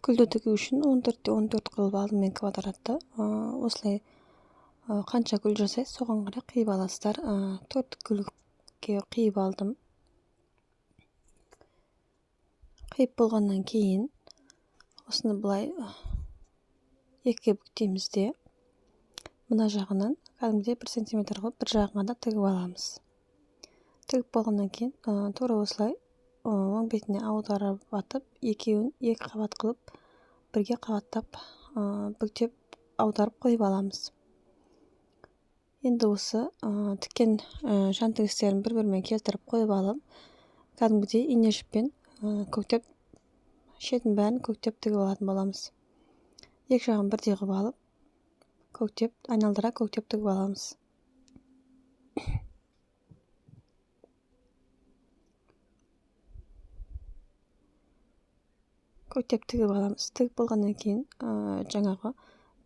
Гүлді тігу үшін 14-те 14 қылып алдым мен квадратты. Осылай қанша гүл жасайсыз, соған қарай қиып аласыздар. 4 гүлге қиып алдым. Қиып болғаннан кейін осыны былай екіге бүктейміз де, мына жағынан кәдімгідей 1 см қылып бір жағына да тігіп аламыз. Тігіп болғаннан кейін тура осылай оң бетіне аударып атып, екеуін екі қабат қылып бірге қабаттап бүктеп аударып қойып аламыз. Енді осы тіккен жан тігістерін бір-бірімен келтіріп қойып алып, кәдімгідей ине жіппен көктеп, шетін бәрін көктеп тігіп алатын боламыз. Екі жағын бірдей қылып алып, көктеп, айналдыра көктеп тігіп аламыз. Көктеп тігіп аламыз. Тігіп болғаннан кейін жаңағы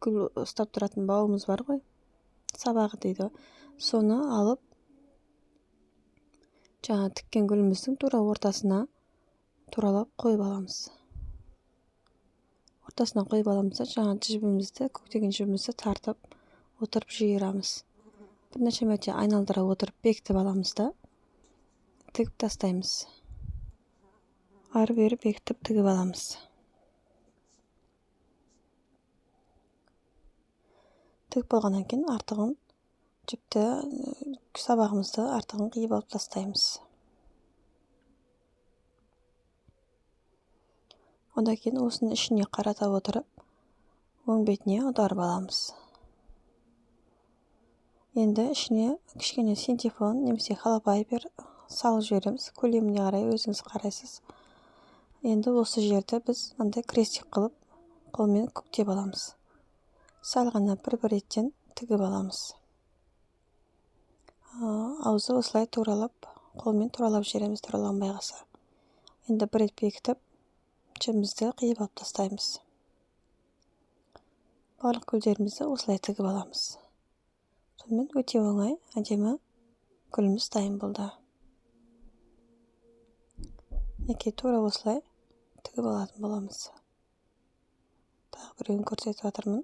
гүл ұстап тұратын бауымыз бар ғой, сабағы дейді. Соны алып, жаңа тіккен гүліміздің тура ортасына туралап қойып аламыз. Ортасына қойып аламыз да, жаңа жібімізді, көктеген жібімізді тартып отырып жиырамыз. Бірнеше мәрте айналдыра отырып бекітіп аламыз да, тігіп тастаймыз. Ары-бері бекітіп тігіп аламыз. Тігіп болғаннан кейін артығын жіпті, сабағымызды артығын қиып алып тастаймыз. Одан кейін осыны ішіне қарата отырып, оң бетіне аударып аламыз. Енді ішіне кішкене синтефон немесе холопайпер салып жібереміз. Көлеміне қарай өзіңіз қарайсыз. Енді осы жерді біз андай крестик қылып қолмен көктеп аламыз. Сәл ғана бір-бір реттен тігіп аламыз. Аузы осылай туралап, қолмен туралап жібереміз, тураланбай қалса. Енді бір рет бекітіп, жібімізді қиып алып тастаймыз. Барлық гүлдерімізді осылай тігіп аламыз. Сонымен өте оңай, әдемі гүліміз дайын болды. Неке тура осылай тігіп алатын боламыз. Тағы біреуін көрсетіп жатырмын.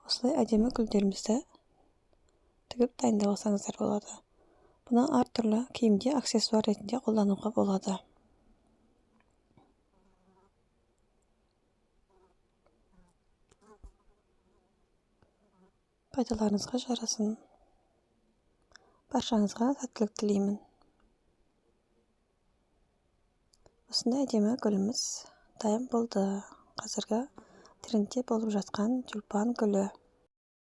Осылай әдемі гүлдерімізді тігіп дайындап алсаңыздар болады. Бұны әртүрлі киімде аксессуар ретінде қолдануға болады. Пайдаларыңызға жарасын. Баршаңызға сәттілік тілеймін. Осындай әдемі гүліміз дайын болды. Қазіргі трендте болып жатқан тюльпан гүлі.